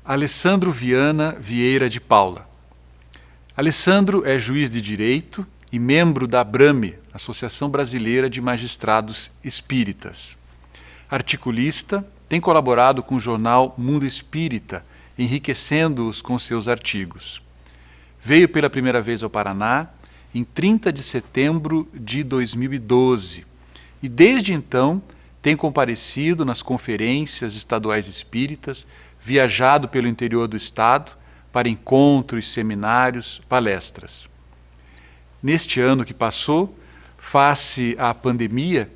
Alessandro Viana Vieira de Paula. Alessandro é juiz de direito e membro da ABRAME, Associação Brasileira de Magistrados Espíritas. Articulista, tem colaborado com o jornal Mundo Espírita, enriquecendo-os com seus artigos. Veio pela primeira vez ao Paraná em 30 de setembro de 2012 e desde então tem comparecido nas conferências estaduais espíritas, viajado pelo interior do estado para encontros, seminários, palestras. Neste ano que passou, face à pandemia,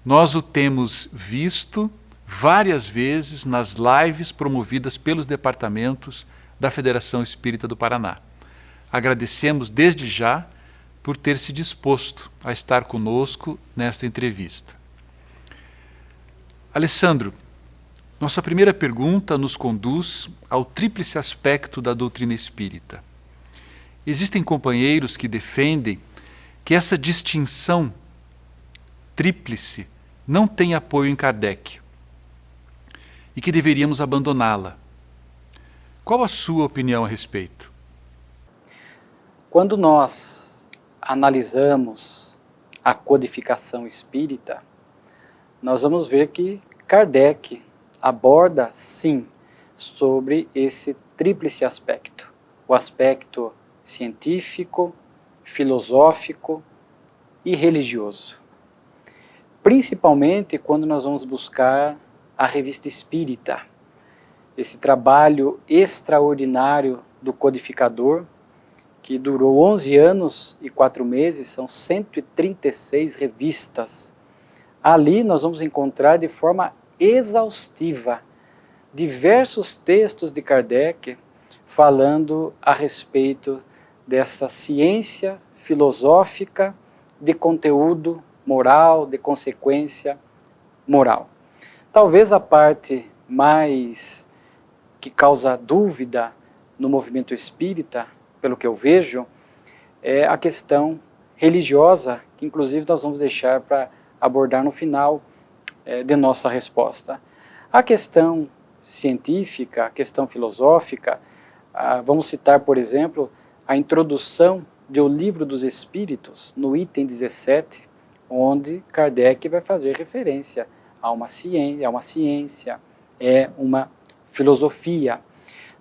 nós o temos visto várias vezes nas lives promovidas pelos departamentos da Federação Espírita do Paraná. Agradecemos desde já por ter se disposto a estar conosco nesta entrevista. Alessandro, nossa primeira pergunta nos conduz ao tríplice aspecto da doutrina espírita. Existem companheiros que defendem que essa distinção tríplice não tem apoio em Kardec e que deveríamos abandoná-la. Qual a sua opinião a respeito? Quando nós analisamos a codificação espírita, nós vamos ver que Kardec aborda, sim, sobre esse tríplice aspecto. O aspecto científico, filosófico e religioso. Principalmente quando nós vamos buscar a Revista Espírita, esse trabalho extraordinário do codificador, que durou 11 anos e 4 meses, são 136 revistas. Ali nós vamos encontrar de forma exaustiva diversos textos de Kardec falando a respeito dessa ciência filosófica de conteúdo moral, de consequência moral. Talvez a parte mais que causa dúvida no movimento espírita, pelo que eu vejo, é a questão religiosa, que inclusive nós vamos deixar para abordar no final de nossa resposta. A questão científica, a questão filosófica, vamos citar, por exemplo, a introdução do Livro dos Espíritos, no item 17, onde Kardec vai fazer referência a uma ciência, uma filosofia.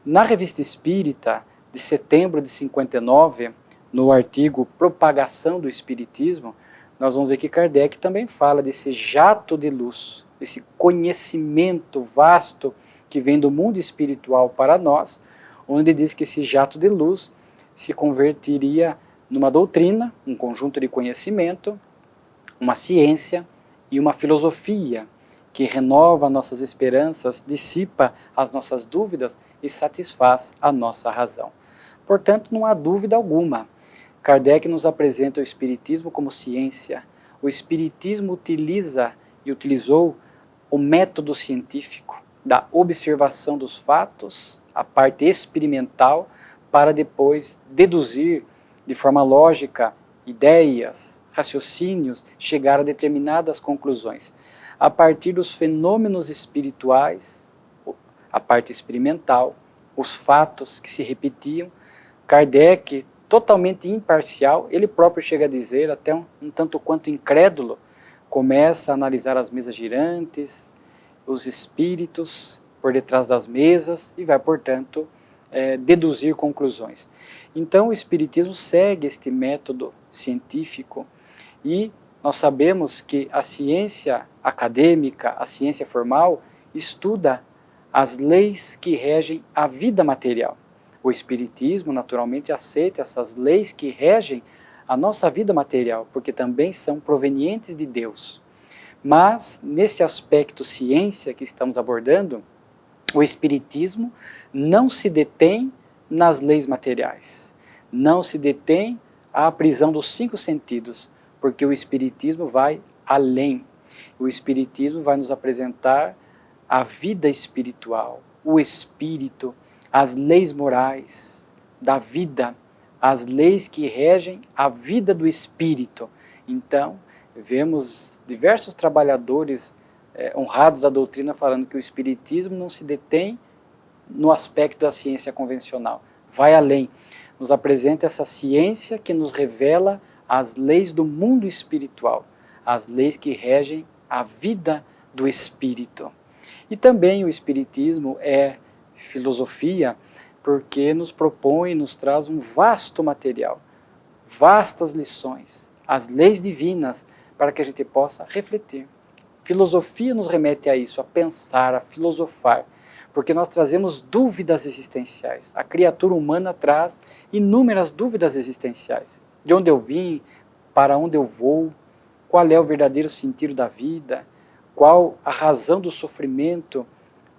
Na Revista Espírita, de setembro de 59, no artigo Propagação do Espiritismo, nós vamos ver que Kardec também fala desse jato de luz, esse conhecimento vasto que vem do mundo espiritual para nós, onde diz que esse jato de luz se converteria numa doutrina, um conjunto de conhecimento, uma ciência e uma filosofia que renova nossas esperanças, dissipa as nossas dúvidas e satisfaz a nossa razão. Portanto, não há dúvida alguma. Kardec nos apresenta o Espiritismo como ciência. O Espiritismo utiliza e utilizou o método científico da observação dos fatos, a parte experimental, para depois deduzir de forma lógica ideias, raciocínios, chegar a determinadas conclusões. A partir dos fenômenos espirituais, a parte experimental, os fatos que se repetiam, Kardec, totalmente imparcial, ele próprio chega a dizer, até um tanto quanto incrédulo, começa a analisar as mesas girantes, os espíritos por detrás das mesas e vai, portanto, deduzir conclusões. Então, o Espiritismo segue este método científico e nós sabemos que a ciência acadêmica, a ciência formal, estuda as leis que regem a vida material. O Espiritismo, naturalmente, aceita essas leis que regem a nossa vida material, porque também são provenientes de Deus. Mas, nesse aspecto ciência que estamos abordando, o Espiritismo não se detém nas leis materiais, não se detém à prisão dos 5 sentidos, porque o Espiritismo vai além. O Espiritismo vai nos apresentar a vida espiritual, o espírito, as leis morais da vida, as leis que regem a vida do espírito. Então, vemos diversos trabalhadores honrados da doutrina falando que o espiritismo não se detém no aspecto da ciência convencional. Vai além. Nos apresenta essa ciência que nos revela as leis do mundo espiritual, as leis que regem a vida do espírito. E também o espiritismo é filosofia porque nos propõe, nos traz um vasto material, vastas lições, as leis divinas para que a gente possa refletir. Filosofia nos remete a isso, a pensar, a filosofar, porque nós trazemos dúvidas existenciais. A criatura humana traz inúmeras dúvidas existenciais. De onde eu vim, para onde eu vou, qual é o verdadeiro sentido da vida, qual a razão do sofrimento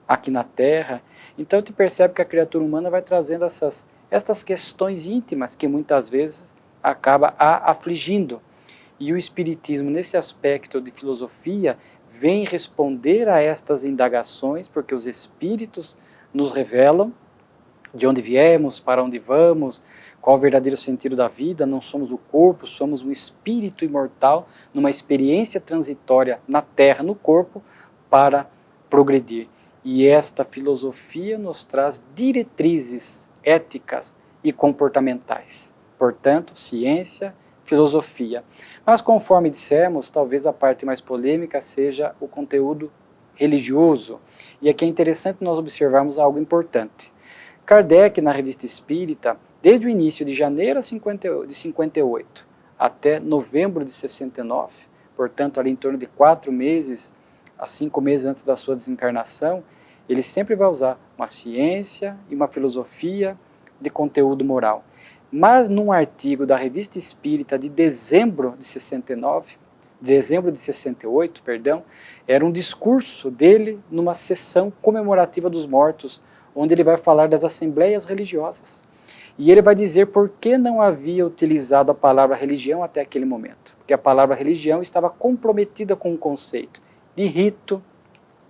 aqui na Terra. Então tu percebe que a criatura humana vai trazendo estas questões íntimas que muitas vezes acaba a afligindo. E o Espiritismo, nesse aspecto de filosofia, vem responder a estas indagações, porque os Espíritos nos revelam de onde viemos, para onde vamos, qual o verdadeiro sentido da vida. Não somos o corpo, somos um espírito imortal, numa experiência transitória na Terra, no corpo, para progredir. E esta filosofia nos traz diretrizes éticas e comportamentais. Portanto, ciência, filosofia. Mas conforme dissemos, talvez a parte mais polêmica seja o conteúdo religioso. E aqui é interessante nós observarmos algo importante. Kardec, na Revista Espírita, desde o início de janeiro de 58 até novembro de 69, portanto ali em torno de 4 meses, a 5 meses antes da sua desencarnação, ele sempre vai usar uma ciência e uma filosofia de conteúdo moral. Mas num artigo da Revista Espírita de dezembro de 68, era um discurso dele numa sessão comemorativa dos mortos, onde ele vai falar das assembleias religiosas. E ele vai dizer por que não havia utilizado a palavra religião até aquele momento. Porque a palavra religião estava comprometida com o conceito de rito,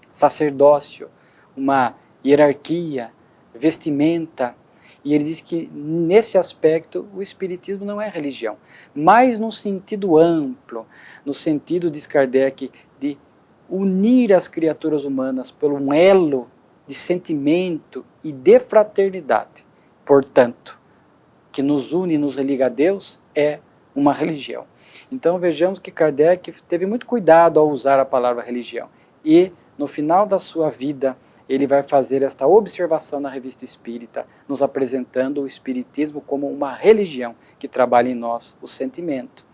sacerdócio, uma hierarquia, vestimenta. E ele diz que, nesse aspecto, o Espiritismo não é religião, mas num sentido amplo, no sentido, diz Kardec, de unir as criaturas humanas por um elo de sentimento e de fraternidade. Portanto, que nos une e nos religa a Deus é uma religião. Então vejamos que Kardec teve muito cuidado ao usar a palavra religião. E, no final da sua vida, ele vai fazer esta observação na Revista Espírita, nos apresentando o Espiritismo como uma religião que trabalha em nós o sentimento,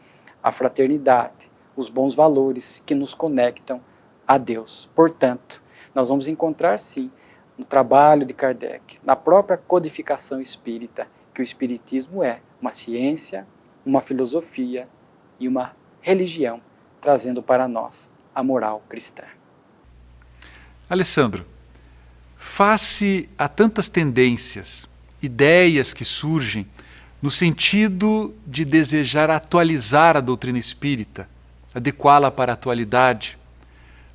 a fraternidade, os bons valores que nos conectam a Deus. Portanto, nós vamos encontrar sim, no trabalho de Kardec, na própria codificação espírita, que o Espiritismo é uma ciência, uma filosofia e uma religião, trazendo para nós a moral cristã. Alessandro, face a tantas tendências, ideias que surgem no sentido de desejar atualizar a doutrina espírita, adequá-la para a atualidade,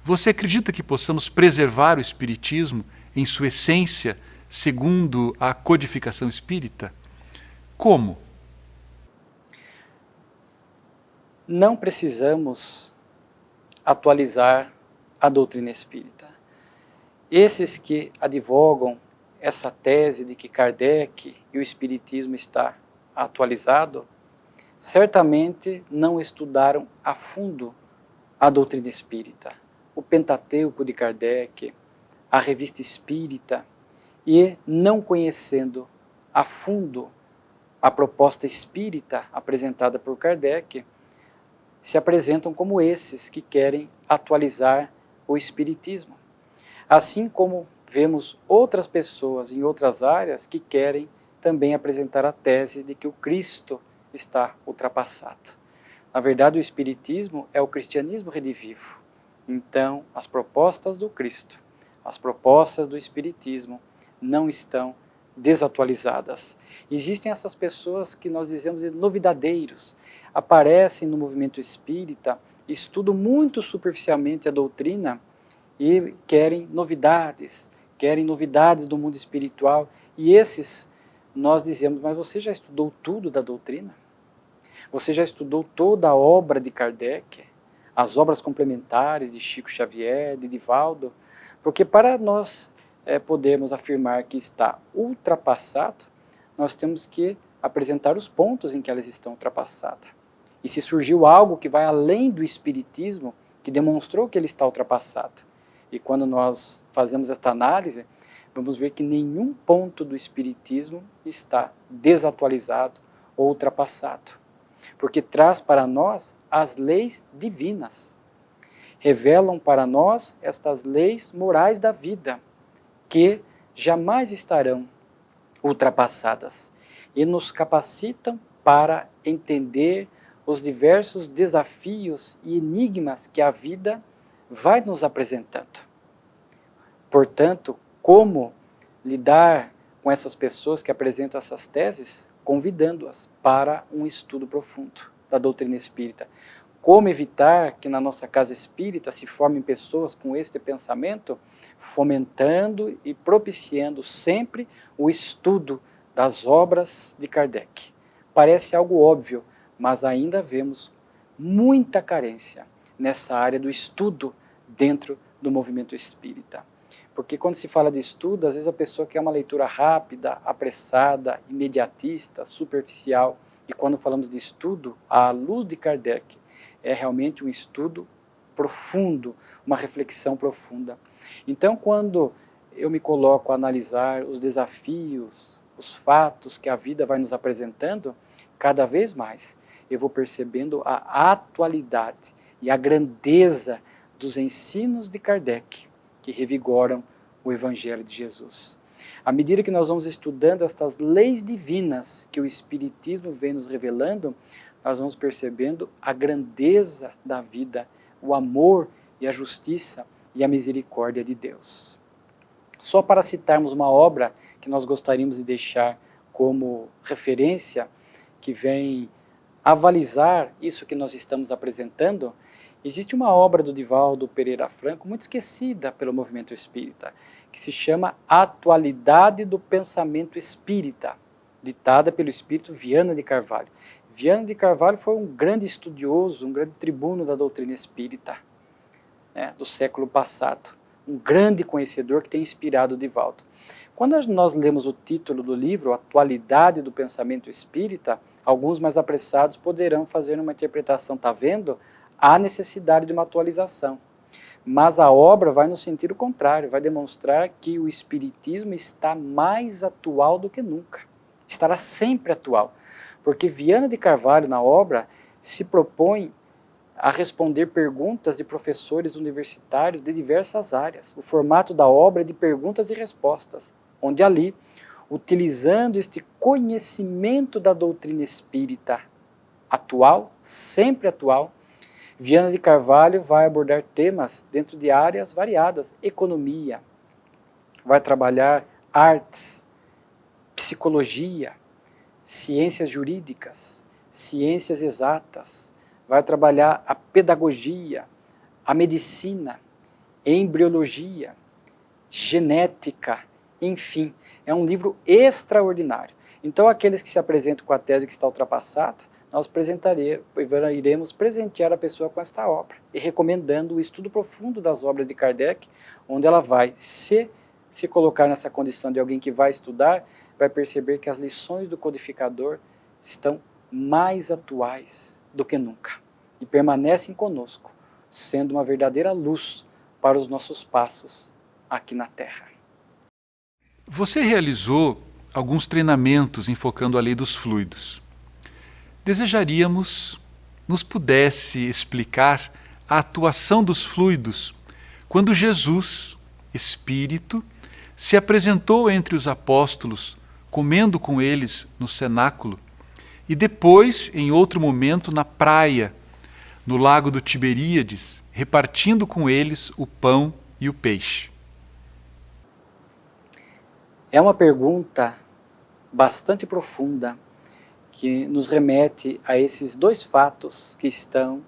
você acredita que possamos preservar o espiritismo em sua essência, segundo a codificação espírita? Como? Não precisamos atualizar a doutrina espírita. Esses que advogam essa tese de que Kardec e o Espiritismo está atualizado, certamente não estudaram a fundo a doutrina espírita, o Pentateuco de Kardec, a Revista Espírita, e não conhecendo a fundo a proposta espírita apresentada por Kardec, se apresentam como esses que querem atualizar o Espiritismo. Assim como vemos outras pessoas em outras áreas que querem também apresentar a tese de que o Cristo está ultrapassado. Na verdade, o Espiritismo é o cristianismo redivivo. Então, as propostas do Cristo, as propostas do Espiritismo não estão desatualizadas. Existem essas pessoas que nós dizemos de novidadeiros, aparecem no movimento espírita, estudam muito superficialmente a doutrina e querem novidades do mundo espiritual. E esses nós dizemos, mas você já estudou tudo da doutrina? Você já estudou toda a obra de Kardec? As obras complementares de Chico Xavier, de Divaldo? Porque para nós podermos afirmar que está ultrapassado, nós temos que apresentar os pontos em que elas estão ultrapassadas. E se surgiu algo que vai além do espiritismo, que demonstrou que ele está ultrapassado. E quando nós fazemos esta análise, vamos ver que nenhum ponto do espiritismo está desatualizado ou ultrapassado. Porque traz para nós as leis divinas. Revelam para nós estas leis morais da vida, que jamais estarão ultrapassadas. E nos capacitam para entender os diversos desafios e enigmas que a vida vai nos apresentando. Portanto, como lidar com essas pessoas que apresentam essas teses? Convidando-as para um estudo profundo da doutrina espírita. Como evitar que na nossa casa espírita se formem pessoas com este pensamento? Fomentando e propiciando sempre o estudo das obras de Kardec. Parece algo óbvio, mas ainda vemos muita carência nessa área do estudo dentro do movimento espírita. Porque quando se fala de estudo, às vezes a pessoa quer uma leitura rápida, apressada, imediatista, superficial. E quando falamos de estudo, à luz de Kardec, é realmente um estudo profundo, uma reflexão profunda. Então, quando eu me coloco a analisar os desafios, os fatos que a vida vai nos apresentando, cada vez mais eu vou percebendo a atualidade e a grandeza dos ensinos de Kardec, que revigoram o Evangelho de Jesus. À medida que nós vamos estudando estas leis divinas que o Espiritismo vem nos revelando, nós vamos percebendo a grandeza da vida, o amor e a justiça e a misericórdia de Deus. Só para citarmos uma obra que nós gostaríamos de deixar como referência, que vem avalizar isso que nós estamos apresentando, existe uma obra do Divaldo Pereira Franco, muito esquecida pelo movimento espírita, que se chama Atualidade do Pensamento Espírita, ditada pelo espírito Viana de Carvalho. Viana de Carvalho foi um grande estudioso, um grande tribuno da doutrina espírita, do século passado, um grande conhecedor que tem inspirado o Divaldo. Quando nós lemos o título do livro, Atualidade do Pensamento Espírita, alguns mais apressados poderão fazer uma interpretação, está vendo? Há necessidade de uma atualização. Mas a obra vai no sentido contrário, vai demonstrar que o Espiritismo está mais atual do que nunca. Estará sempre atual. Porque Viana de Carvalho, na obra, se propõe a responder perguntas de professores universitários de diversas áreas. O formato da obra é de perguntas e respostas, onde ali, utilizando este conhecimento da doutrina espírita atual, sempre atual, Viana de Carvalho vai abordar temas dentro de áreas variadas, economia, vai trabalhar artes, psicologia, ciências jurídicas, ciências exatas, vai trabalhar a pedagogia, a medicina, embriologia, genética, enfim, é um livro extraordinário. Então, aqueles que se apresentam com a tese que está ultrapassada, nós iremos presentear a pessoa com esta obra, e recomendando o estudo profundo das obras de Kardec, onde ela vai se colocar nessa condição de alguém que vai estudar, vai perceber que as lições do codificador estão mais atuais do que nunca, e permanecem conosco, sendo uma verdadeira luz para os nossos passos aqui na Terra. Você realizou alguns treinamentos enfocando a lei dos fluidos. Desejaríamos nos pudesse explicar a atuação dos fluidos quando Jesus, Espírito, se apresentou entre os apóstolos, comendo com eles no cenáculo, e depois, em outro momento, na praia, no lago do Tiberíades, repartindo com eles o pão e o peixe. É uma pergunta bastante profunda, que nos remete a esses dois fatos que estão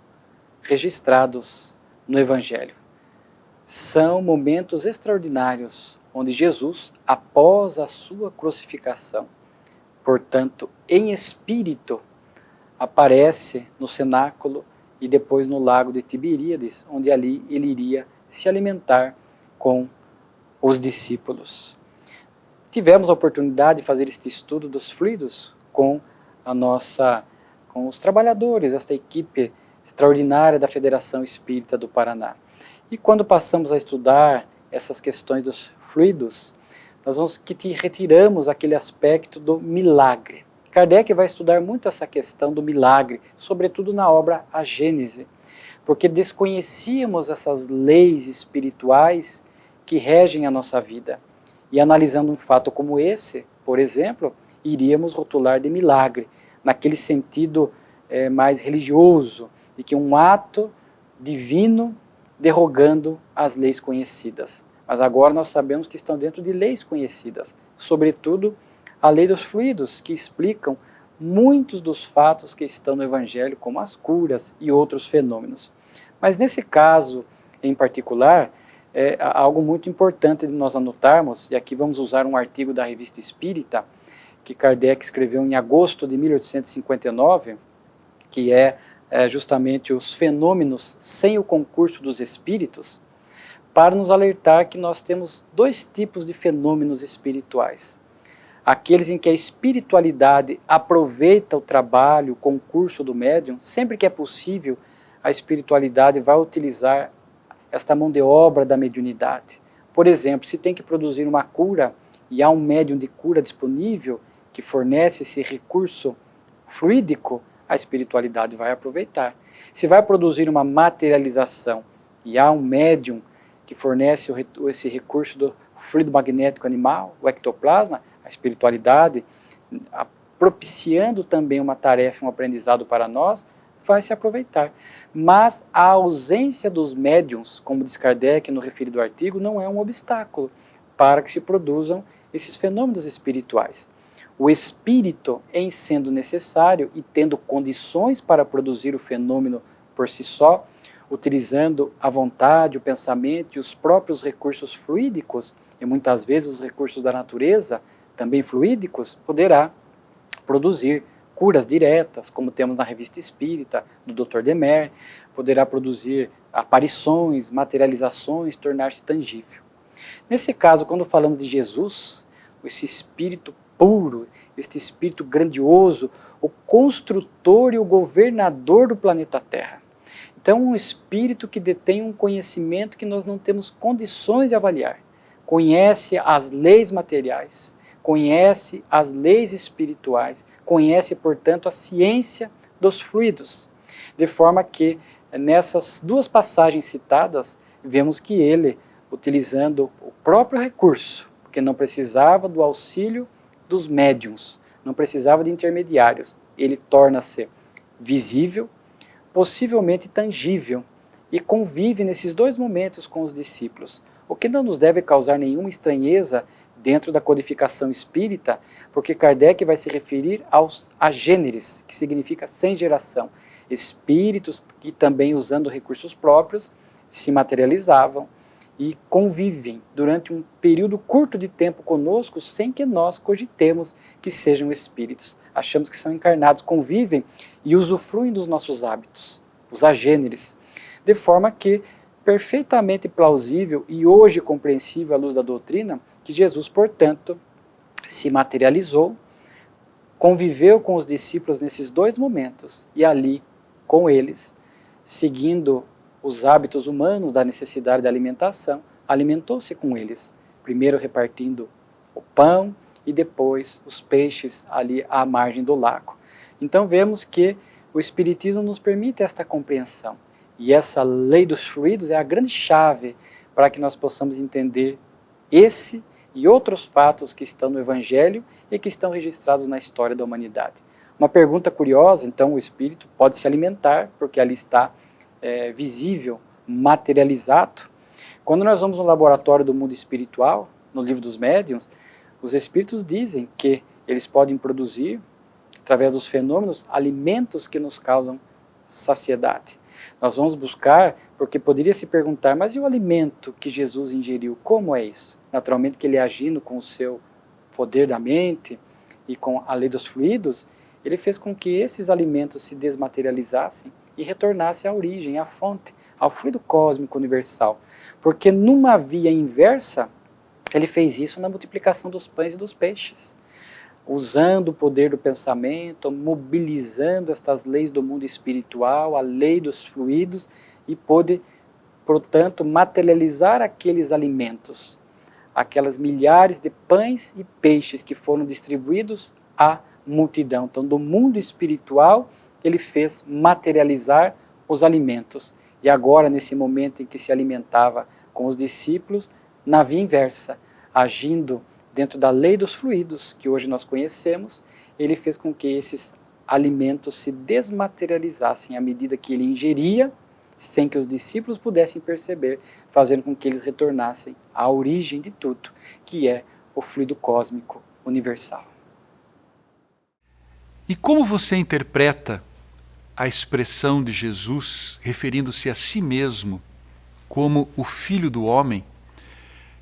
registrados no Evangelho. São momentos extraordinários, onde Jesus, após a sua crucificação, portanto, em espírito, aparece no cenáculo e depois no lago de Tiberíades, onde ali ele iria se alimentar com os discípulos. Tivemos a oportunidade de fazer este estudo dos fluidos com os trabalhadores, esta equipe extraordinária da Federação Espírita do Paraná. E quando passamos a estudar essas questões dos fluidos, nós vamos que retiramos aquele aspecto do milagre. Kardec vai estudar muito essa questão do milagre, sobretudo na obra A Gênese, porque desconhecíamos essas leis espirituais que regem a nossa vida. E analisando um fato como esse, por exemplo, iríamos rotular de milagre, naquele sentido mais religioso, de que um ato divino derrogando as leis conhecidas. Mas agora nós sabemos que estão dentro de leis conhecidas, sobretudo a lei dos fluidos, que explicam muitos dos fatos que estão no Evangelho, como as curas e outros fenômenos. Mas nesse caso, em particular, é algo muito importante de nós anotarmos, e aqui vamos usar um artigo da Revista Espírita, que Kardec escreveu em agosto de 1859, que é justamente os fenômenos sem o concurso dos espíritos, para nos alertar que nós temos dois tipos de fenômenos espirituais. Aqueles em que a espiritualidade aproveita o trabalho, o concurso do médium, sempre que é possível, a espiritualidade vai utilizar esta mão de obra da mediunidade. Por exemplo, se tem que produzir uma cura e há um médium de cura disponível que fornece esse recurso fluídico, a espiritualidade vai aproveitar. Se vai produzir uma materialização e há um médium que fornece esse recurso do fluido magnético animal, o ectoplasma, a espiritualidade, propiciando também uma tarefa, um aprendizado para nós, vai se aproveitar. Mas a ausência dos médiums, como diz Kardec no referido artigo, não é um obstáculo para que se produzam esses fenômenos espirituais. O espírito, em sendo necessário e tendo condições para produzir o fenômeno por si só, utilizando a vontade, o pensamento e os próprios recursos fluídicos, e muitas vezes os recursos da natureza, também fluídicos, poderá produzir curas diretas, como temos na Revista Espírita, do Dr. Demer, poderá produzir aparições, materializações, tornar-se tangível. Nesse caso, quando falamos de Jesus, esse espírito puro, este espírito grandioso, o construtor e o governador do planeta Terra. Então, um espírito que detém um conhecimento que nós não temos condições de avaliar. Conhece as leis materiais, conhece as leis espirituais, conhece, portanto, a ciência dos fluidos. De forma que, nessas duas passagens citadas, vemos que ele, utilizando o próprio recurso, porque não precisava do auxílio dos médiuns, não precisava de intermediários, ele torna-se visível, possivelmente tangível, e convive nesses dois momentos com os discípulos, o que não nos deve causar nenhuma estranheza dentro da codificação espírita, porque Kardec vai se referir aos agêneres, que significa sem geração, espíritos que também usando recursos próprios se materializavam e convivem durante um período curto de tempo conosco sem que nós cogitemos que sejam espíritos. Achamos que são encarnados, convivem e usufruem dos nossos hábitos, os agêneres, de forma que perfeitamente plausível e hoje compreensível à luz da doutrina que Jesus, portanto, se materializou, conviveu com os discípulos nesses dois momentos e ali, com eles, seguindo os hábitos humanos da necessidade de alimentação, alimentou-se com eles, primeiro repartindo o pão e depois os peixes ali à margem do lago. Então vemos que o Espiritismo nos permite esta compreensão, e essa lei dos fluidos é a grande chave para que nós possamos entender esse e outros fatos que estão no Evangelho e que estão registrados na história da humanidade. Uma pergunta curiosa, então, o Espírito pode se alimentar, porque ali está visível, materializado. Quando nós vamos no laboratório do mundo espiritual, no livro dos médiuns, os espíritos dizem que eles podem produzir, através dos fenômenos, alimentos que nos causam saciedade. Nós vamos buscar, porque poderia se perguntar, mas e o alimento que Jesus ingeriu, como é isso? Naturalmente que ele agindo com o seu poder da mente e com a lei dos fluidos, ele fez com que esses alimentos se desmaterializassem e retornasse à origem, à fonte, ao fluido cósmico universal. Porque numa via inversa, Ele fez isso na multiplicação dos pães e dos peixes, usando o poder do pensamento, mobilizando estas leis do mundo espiritual, a lei dos fluidos, e pôde, portanto, materializar aqueles alimentos, aquelas milhares de pães e peixes que foram distribuídos à multidão. Então, do mundo espiritual, ele fez materializar os alimentos. E agora, nesse momento em que se alimentava com os discípulos, na via inversa, agindo dentro da lei dos fluidos, que hoje nós conhecemos, ele fez com que esses alimentos se desmaterializassem à medida que ele ingeria, sem que os discípulos pudessem perceber, fazendo com que eles retornassem à origem de tudo, que é o fluido cósmico universal. E como você interpreta a expressão de Jesus referindo-se a si mesmo como o Filho do Homem,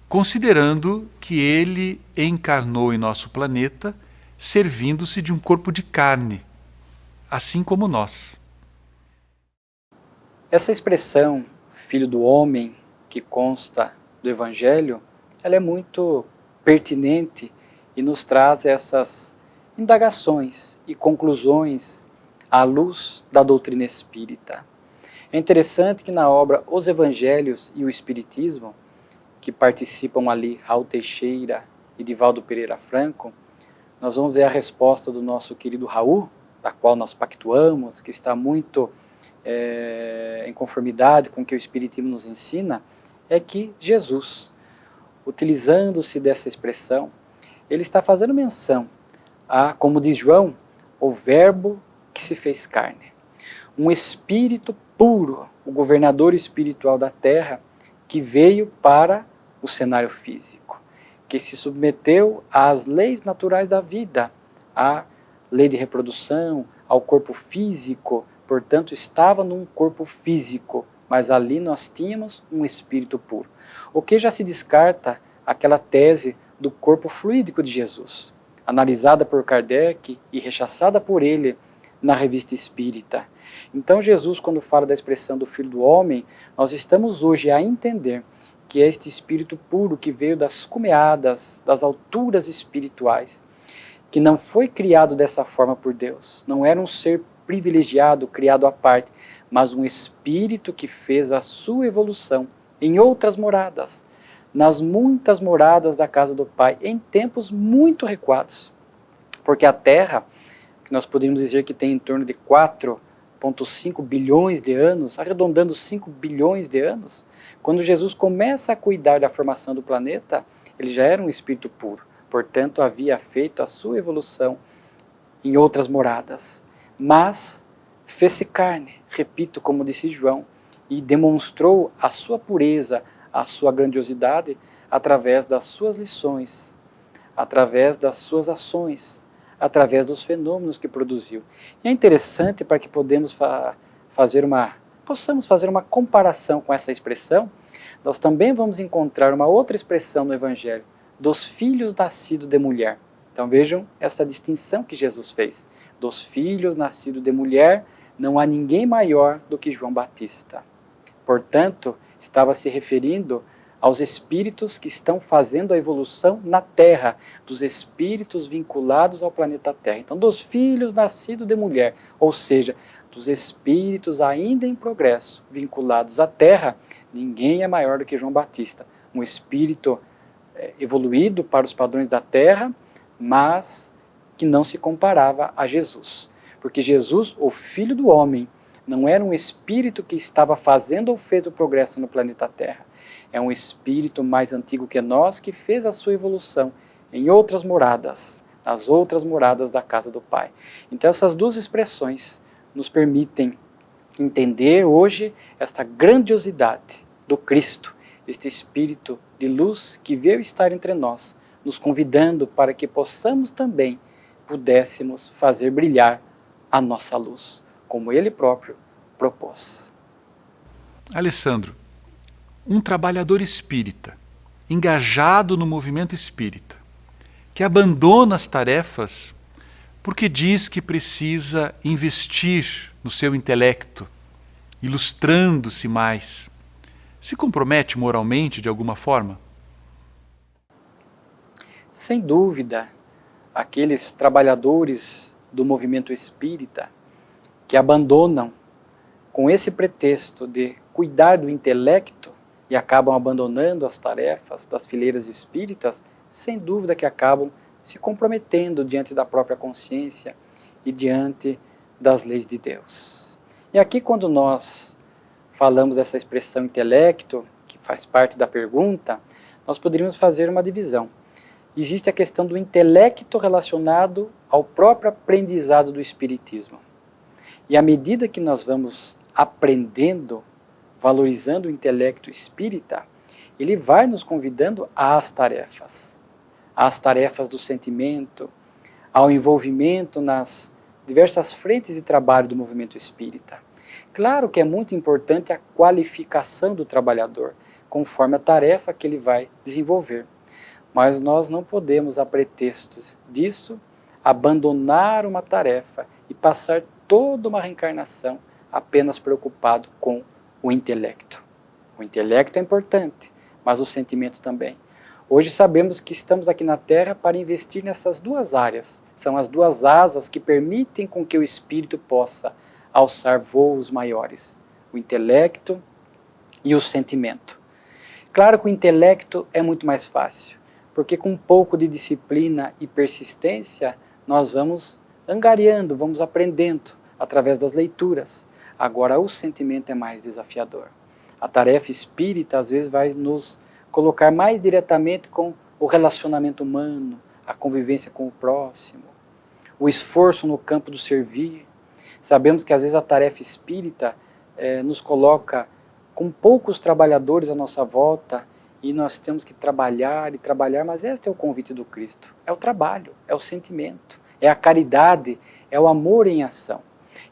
considerando que ele encarnou em nosso planeta servindo-se de um corpo de carne, assim como nós? Essa expressão, Filho do Homem, que consta do Evangelho, ela é muito pertinente e nos traz essas indagações e conclusões à luz da doutrina espírita. É interessante que na obra Os Evangelhos e o Espiritismo, que participam ali Raul Teixeira e Divaldo Pereira Franco, nós vamos ver a resposta do nosso querido Raul, da qual nós pactuamos, que está muito em conformidade com o que o Espiritismo nos ensina, é que Jesus, utilizando-se dessa expressão, ele está fazendo menção a, como diz João, o Verbo que se fez carne. Um espírito puro, o governador espiritual da Terra, que veio para o cenário físico, que se submeteu às leis naturais da vida, à lei de reprodução, ao corpo físico, portanto estava num corpo físico, mas ali nós tínhamos um espírito puro. O que já se descarta aquela tese do corpo fluídico de Jesus, analisada por Kardec e rechaçada por ele na Revista Espírita. Então Jesus, quando fala da expressão do Filho do Homem, nós estamos hoje a entender que é este espírito puro que veio das cumeadas, das alturas espirituais, que não foi criado dessa forma por Deus, não era um ser privilegiado, criado à parte, mas um espírito que fez a sua evolução em outras moradas, nas muitas moradas da casa do Pai, em tempos muito recuados. Porque a Terra, que nós podemos dizer que tem em torno de 4,5 bilhões de anos, arredondando 5 bilhões de anos, quando Jesus começa a cuidar da formação do planeta, ele já era um espírito puro, portanto havia feito a sua evolução em outras moradas. Mas fez-se carne, repito, como disse João, e demonstrou a sua pureza, a sua grandiosidade, através das suas lições, através das suas ações, através dos fenômenos que produziu. E é interessante para que possamos fazer uma comparação com essa expressão, nós também vamos encontrar uma outra expressão no Evangelho, dos filhos nascidos de mulher. Então vejam esta distinção que Jesus fez. Dos filhos nascidos de mulher, não há ninguém maior do que João Batista. Portanto, estava se referindo aos espíritos que estão fazendo a evolução na Terra, dos espíritos vinculados ao planeta Terra. Então, dos filhos nascidos de mulher, ou seja, dos espíritos ainda em progresso, vinculados à Terra, ninguém é maior do que João Batista. Um espírito evoluído para os padrões da Terra, mas que não se comparava a Jesus. Porque Jesus, o Filho do Homem, não era um espírito que estava fazendo ou fez o progresso no planeta Terra. É um espírito mais antigo que nós, que fez a sua evolução em outras moradas, nas outras moradas da casa do Pai. Então essas duas expressões nos permitem entender hoje esta grandiosidade do Cristo, este espírito de luz que veio estar entre nós, nos convidando para que possamos também pudéssemos fazer brilhar a nossa luz, como ele próprio propôs. Alessandro, um trabalhador espírita, engajado no movimento espírita, que abandona as tarefas porque diz que precisa investir no seu intelecto, ilustrando-se mais, se compromete moralmente de alguma forma? Sem dúvida, aqueles trabalhadores do movimento espírita que abandonam com esse pretexto de cuidar do intelecto e acabam abandonando as tarefas das fileiras espíritas, sem dúvida que acabam se comprometendo diante da própria consciência e diante das leis de Deus. E aqui, quando nós falamos dessa expressão intelecto, que faz parte da pergunta, nós poderíamos fazer uma divisão. Existe a questão do intelecto relacionado ao próprio aprendizado do Espiritismo. E à medida que nós vamos aprendendo, valorizando o intelecto espírita, ele vai nos convidando às tarefas do sentimento, ao envolvimento nas diversas frentes de trabalho do movimento espírita. Claro que é muito importante a qualificação do trabalhador, conforme a tarefa que ele vai desenvolver. Mas nós não podemos, a pretexto disso, abandonar uma tarefa e passar toda uma reencarnação apenas preocupado com o intelecto. O intelecto é importante, mas os sentimentos também. Hoje sabemos que estamos aqui na Terra para investir nessas duas áreas. São as duas asas que permitem com que o espírito possa alçar voos maiores. O intelecto e o sentimento. Claro que o intelecto é muito mais fácil, porque com um pouco de disciplina e persistência, nós vamos angariando, vamos aprendendo através das leituras. Agora, o sentimento é mais desafiador. A tarefa espírita, às vezes, vai nos colocar mais diretamente com o relacionamento humano, a convivência com o próximo, o esforço no campo do servir. Sabemos que, às vezes, a tarefa espírita nos coloca com poucos trabalhadores à nossa volta e nós temos que trabalhar e trabalhar, mas este é o convite do Cristo. É o trabalho, é o sentimento, é a caridade, é o amor em ação.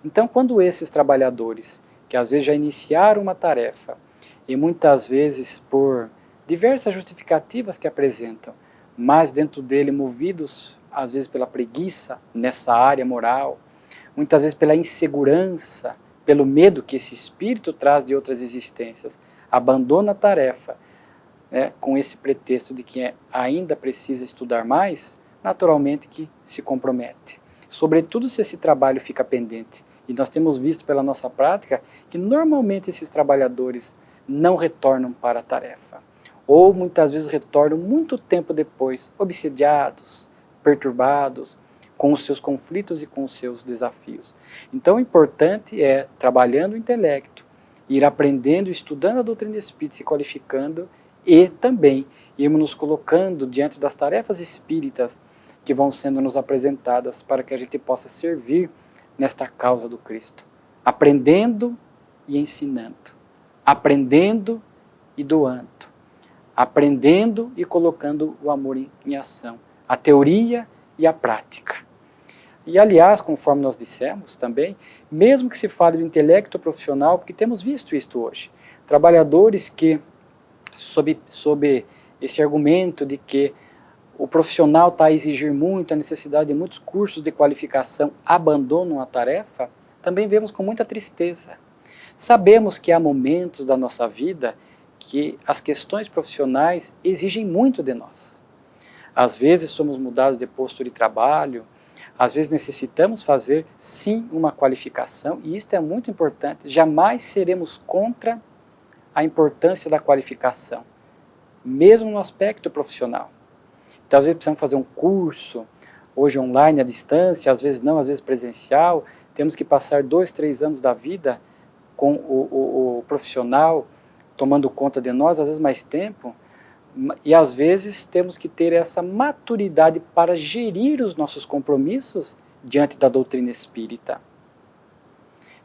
Então, quando esses trabalhadores, que às vezes já iniciaram uma tarefa, e muitas vezes por diversas justificativas que apresentam, mas dentro dele movidos, às vezes pela preguiça nessa área moral, muitas vezes pela insegurança, pelo medo que esse espírito traz de outras existências, abandona a tarefa, com esse pretexto de que ainda precisa estudar mais, naturalmente que se compromete. Sobretudo se esse trabalho fica pendente. E nós temos visto pela nossa prática que normalmente esses trabalhadores não retornam para a tarefa. Ou muitas vezes retornam muito tempo depois, obsediados, perturbados, com os seus conflitos e com os seus desafios. Então o importante é, trabalhando o intelecto, ir aprendendo, estudando a doutrina espírita, se qualificando e também irmos nos colocando diante das tarefas espíritas que vão sendo nos apresentadas para que a gente possa servir nesta causa do Cristo. Aprendendo e ensinando. Aprendendo e doando. Aprendendo e colocando o amor em ação. A teoria e a prática. E aliás, conforme nós dissemos também, mesmo que se fale do intelecto profissional, porque temos visto isto hoje, trabalhadores que, sob esse argumento de que o profissional está a exigir muito, a necessidade de muitos cursos de qualificação, abandonam a tarefa, também vemos com muita tristeza. Sabemos que há momentos da nossa vida que as questões profissionais exigem muito de nós. Às vezes somos mudados de posto de trabalho, às vezes necessitamos fazer, sim, uma qualificação, e isto é muito importante. Jamais seremos contra a importância da qualificação, mesmo no aspecto profissional. Então, às vezes precisamos fazer um curso, hoje online, à distância, às vezes não, às vezes presencial, temos que passar 2, 3 anos da vida com o profissional tomando conta de nós, às vezes mais tempo, e às vezes temos que ter essa maturidade para gerir os nossos compromissos diante da doutrina espírita.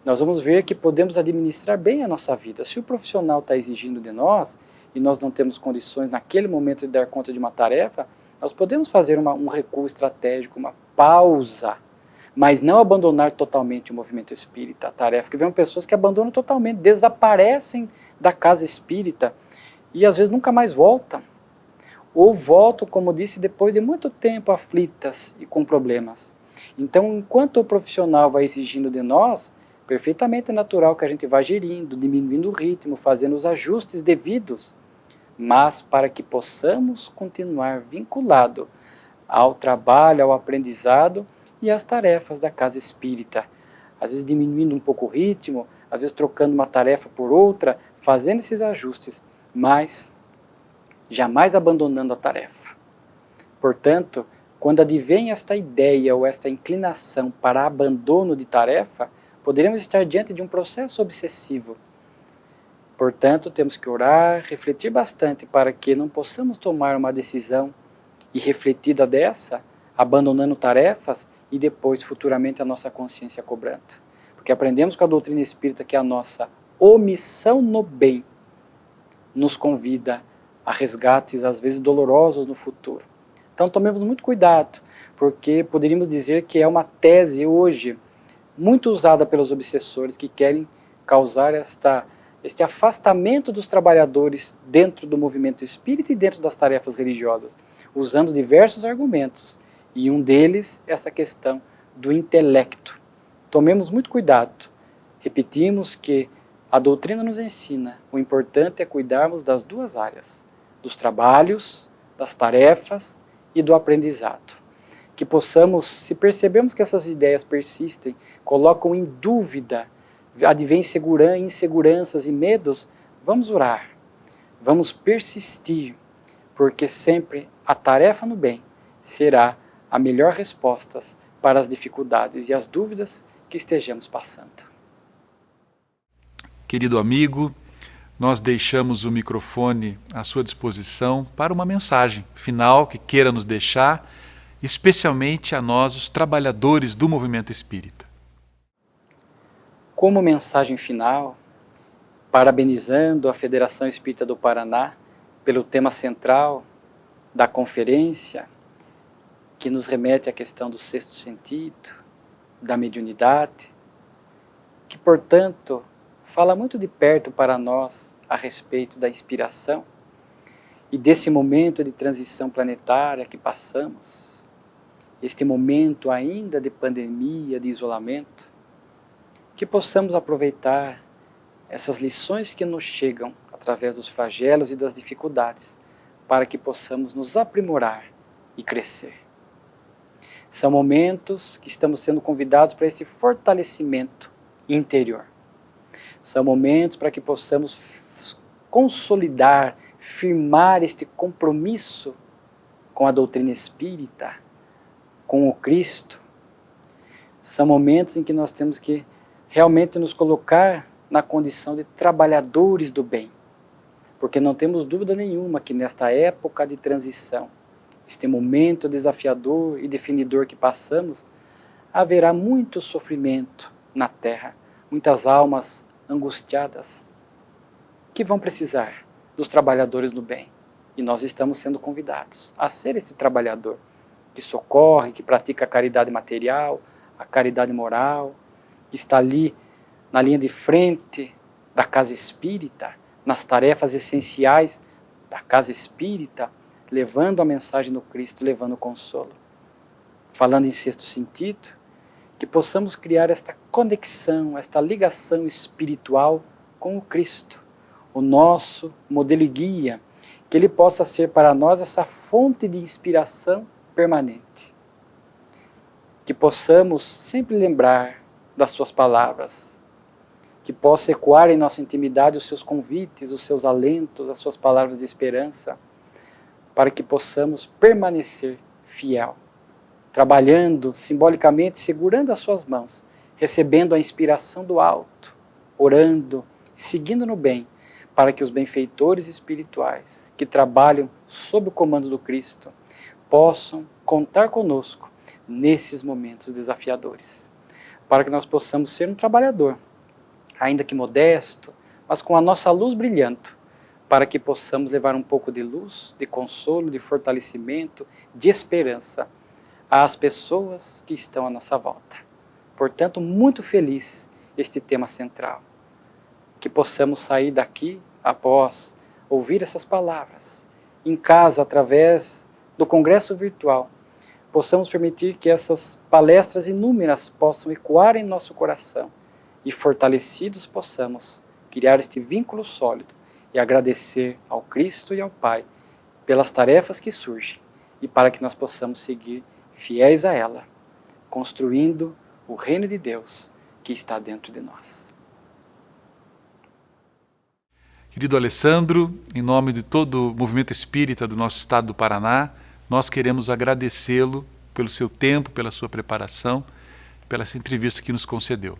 Nós vamos ver que podemos administrar bem a nossa vida. Se o profissional está exigindo de nós, e nós não temos condições naquele momento de dar conta de uma tarefa, nós podemos fazer um recuo estratégico, uma pausa, mas não abandonar totalmente o movimento espírita, a tarefa, porque vemos pessoas que abandonam totalmente, desaparecem da casa espírita e às vezes nunca mais voltam, ou voltam, como disse, depois de muito tempo aflitas e com problemas. Então, enquanto o profissional vai exigindo de nós, perfeitamente natural que a gente vá gerindo, diminuindo o ritmo, fazendo os ajustes devidos, mas para que possamos continuar vinculado ao trabalho, ao aprendizado e às tarefas da casa espírita. Às vezes diminuindo um pouco o ritmo, às vezes trocando uma tarefa por outra, fazendo esses ajustes, mas jamais abandonando a tarefa. Portanto, quando advém esta ideia ou esta inclinação para abandono de tarefa, poderemos estar diante de um processo obsessivo. Portanto, temos que orar, refletir bastante para que não possamos tomar uma decisão irrefletida dessa, abandonando tarefas e depois futuramente a nossa consciência cobrando. Porque aprendemos com a doutrina espírita que a nossa omissão no bem nos convida a resgates às vezes dolorosos no futuro. Então tomemos muito cuidado, porque poderíamos dizer que é uma tese hoje muito usada pelos obsessores que querem causar este afastamento dos trabalhadores dentro do movimento espírita e dentro das tarefas religiosas, usando diversos argumentos, e um deles essa questão do intelecto. Tomemos muito cuidado. Repetimos que a doutrina nos ensina, o importante é cuidarmos das duas áreas, dos trabalhos, das tarefas e do aprendizado. Que possamos, se percebemos que essas ideias persistem, colocam em dúvida, advém inseguranças e medos, vamos orar, vamos persistir, porque sempre a tarefa no bem será a melhor resposta para as dificuldades e as dúvidas que estejamos passando. Querido amigo, nós deixamos o microfone à sua disposição para uma mensagem final que queira nos deixar, especialmente a nós, os trabalhadores do movimento espírita. Como mensagem final, parabenizando a Federação Espírita do Paraná pelo tema central da conferência, que nos remete à questão do sexto sentido, da mediunidade, que, portanto, fala muito de perto para nós a respeito da inspiração e desse momento de transição planetária que passamos, este momento ainda de pandemia, de isolamento, que possamos aproveitar essas lições que nos chegam através dos flagelos e das dificuldades, para que possamos nos aprimorar e crescer. São momentos que estamos sendo convidados para esse fortalecimento interior. São momentos para que possamos consolidar, firmar este compromisso com a doutrina espírita, com o Cristo. São momentos em que nós temos que realmente nos colocar na condição de trabalhadores do bem, porque não temos dúvida nenhuma que nesta época de transição, este momento desafiador e definidor que passamos, haverá muito sofrimento na Terra, muitas almas angustiadas, que vão precisar dos trabalhadores do bem. E nós estamos sendo convidados a ser esse trabalhador que socorre, que pratica a caridade material, a caridade moral, que está ali na linha de frente da casa espírita, nas tarefas essenciais da casa espírita, levando a mensagem do Cristo, levando o consolo. Falando em sexto sentido, que possamos criar esta conexão, esta ligação espiritual com o Cristo, o nosso modelo e guia, que ele possa ser para nós essa fonte de inspiração permanente. Que possamos sempre lembrar das suas palavras, que possa ecoar em nossa intimidade os seus convites, os seus alentos, as suas palavras de esperança, para que possamos permanecer fiel, trabalhando simbolicamente, segurando as suas mãos, recebendo a inspiração do alto, orando, seguindo no bem, para que os benfeitores espirituais que trabalham sob o comando do Cristo possam contar conosco nesses momentos desafiadores, para que nós possamos ser um trabalhador, ainda que modesto, mas com a nossa luz brilhando, para que possamos levar um pouco de luz, de consolo, de fortalecimento, de esperança às pessoas que estão à nossa volta. Portanto, muito feliz este tema central. Que possamos sair daqui, após ouvir essas palavras, em casa, através do congresso virtual, possamos permitir que essas palestras inúmeras possam ecoar em nosso coração e, fortalecidos, possamos criar este vínculo sólido e agradecer ao Cristo e ao Pai pelas tarefas que surgem e para que nós possamos seguir fiéis a ela, construindo o reino de Deus que está dentro de nós. Querido Alessandro, em nome de todo o movimento espírita do nosso estado do Paraná, nós queremos agradecê-lo pelo seu tempo, pela sua preparação, pela essa entrevista que nos concedeu.